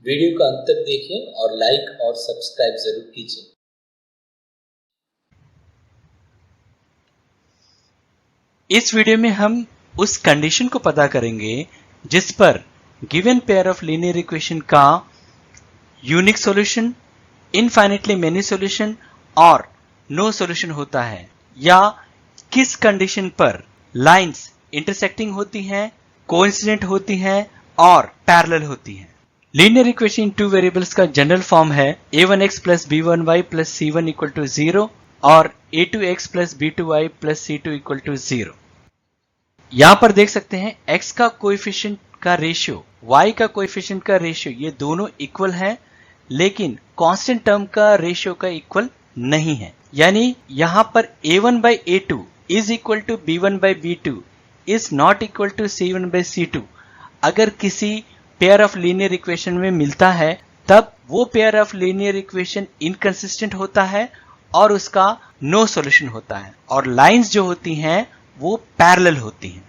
Video का अंत तक देखें और लाइक और सब्सक्राइब जरूर कीजिए। इस वीडियो में हम उस कंडीशन को पता करेंगे जिस पर given pair of linear equation का unique solution, infinitely many solution और नो सॉल्यूशन होता है, या किस कंडीशन पर लाइंस इंटरसेक्टिंग होती हैं, कोइंसिडेंट होती हैं और पैरेलल होती हैं। Linear equation in two variables का जनरल फॉर्म है a1x plus b1y plus c1 equal to 0 और a2x plus b2y plus c2 equal to 0। यहां पर देख सकते हैं x का कोएफिशिएंट का रेशियो, y का कोएफिशिएंट का रेशियो, ये दोनों इक्वल हैं, लेकिन कांस्टेंट टर्म का रेशियो का इक्वल नहीं है। यानी यहां पर a1 by a2 is equal to b1 by b2 is not equal to c1 by c2 अगर किसी पेयर ऑफ लीनियर इक्वेशन में मिलता है, तब वो pair of linear equation inconsistent होता है और उसका नो सॉल्यूशन होता है, और लाइंस जो होती हैं वो पैरेलल होती हैं।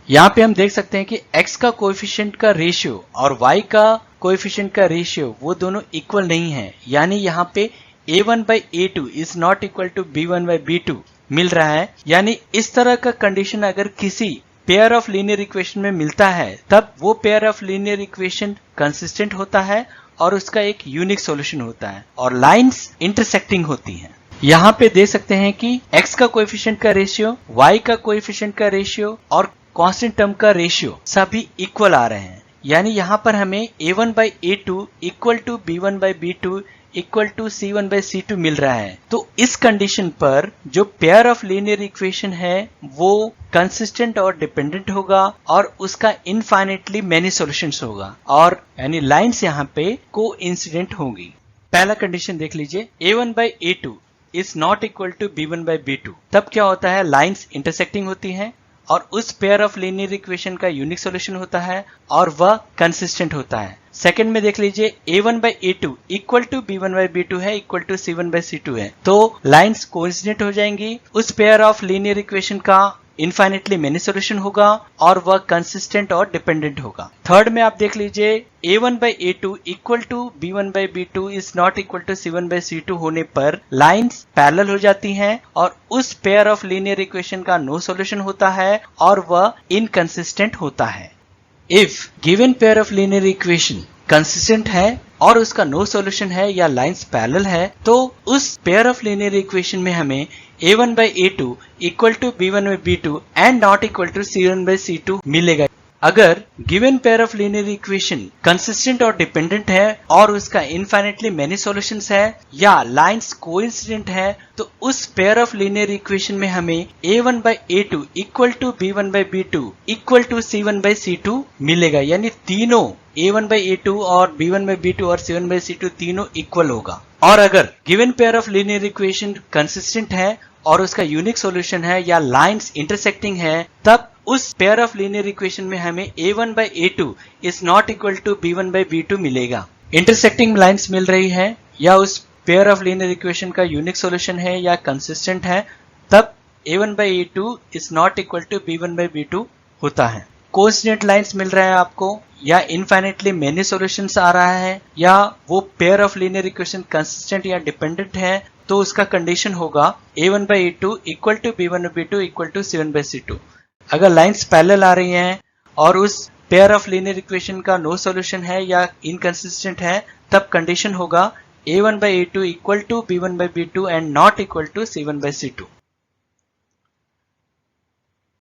यहाँ पे हम देख सकते हैं कि x का कोएफिशिएंट का रेशियो और y का कोएफिशिएंट का रेशियो वो दोनों इक्वल नहीं है। यानी यहाँ पे a1 by a2 is not equal to b1 by b2 मिल रहा है। यानी इस तरह का कंडीशन अगर किसी पेयर ऑफ लीनियर इक्वेशन में मिलता है, तब वो pair of linear equation consistent होता है और उसका एक यूनिक सॉल्यूशन होता है और लाइंस इंटरसेक्टिंग होती हैं। यहाँ पे देख सकते हैं कि x का कोएफिशिएंट का रेशियो, y का कोएफिशिएंट का रेशियो और कांस्टेंट टर्म का रेशियो सभी इक्वल आ रहे हैं। यानी यहाँ पर हमें a1 by a2 equal to b1 by b2 equal to c1 by c2 मिल रहा है। तो इस कंडीशन पर जो पेयर ऑफ लीनियर इक्वेशन है वो कंसिस्टेंट और डिपेंडेंट होगा और उसका इनफाइनाइटली मेनी सॉल्यूशंस होगा, और यानी लाइंस यहाँ पे कोइंसिडेंट होंगी। पहला कंडीशन देख लीजिए, a1 by a2 is not equal to b1 by b2। तब क्या होता है, लाइंस इंटरसेक्टिंग होती हैं और उस पेयर ऑफ लीनियर इक्वेशन का यूनिक सॉल्यूशन होता है और वह कंसिस्टेंट होता है। सेकंड में देख लीजिए, a1 by a2 equal to b1 by b2 है, equal to c1 by c2 है, तो लाइंस कोइंसिडेंट हो जाएंगी, उस पेयर ऑफ लीनियर इक्वेशन का इनफाइनाइटली मेनी सॉल्यूशन होगा और वह कंसिस्टेंट और डिपेंडेंट होगा। थर्ड में आप देख लीजिए, a1 by a2 equal to b1 by b2 is not equal to c1 by c2 होने पर लाइंस पैरेलल हो जाती हैं और उस पेयर ऑफ लीनियर इक्वेशन का नो सॉल्यूशन होता है और वह इनकंसिस्टेंट होता है। If given pair of linear equation consistent है और उसका नो सॉल्यूशन है या लाइंस पैरेलल है, तो उस पेयर ऑफ लीनियर इक्वेशन में हमें a1 by a2 equal to b1 by b2 and not equal to c1 by c2 मिलेगा। अगर given pair of linear equation consistent और डिपेंडेंट है और उसका इनफाइनाइटली मेनी सॉल्यूशंस है या लाइंस कोइंसिडेंट है, तो उस पेयर ऑफ लीनियर इक्वेशन में हमें a1 by a2 equal to b1 by b2 equal to c1 by c2 मिलेगा। यानी तीनों a1 by a2 और b1 by b2 और c1 by c2 तीनों इक्वल होगा। और अगर given pair of linear equation consistent है और उसका यूनिक सॉल्यूशन है या लाइंस इंटरसेक्टिंग है, तब उस पेयर ऑफ लीनियर इक्वेशन में हमें a1 by a2 is not equal to b1 by b2 मिलेगा। इंटरसेक्टिंग लाइंस मिल रही है या उस पेयर ऑफ लीनियर इक्वेशन का यूनिक सॉल्यूशन है या कंसिस्टेंट है, तब a1 by a2 is not equal to b1 by b2 होता है। कोइंसिडेंट लाइंस मिल रहा है आपको, या इनफाइनाइटली मेनी सॉल्यूशंस आ रहा है, या वो pair of linear equation consistent या डिपेंडेंट है, तो उसका कंडीशन होगा a1 by a2 equal to b1 by b2 equal to c1 by c2। अगर लाइंस पैरेलल आ रही हैं और उस पेयर ऑफ लीनियर इक्वेशन का नो सॉल्यूशन है या इनकंसिस्टेंट है, तब कंडीशन होगा a1 by a2 equal to b1 by b2 and not equal to c1 by c2।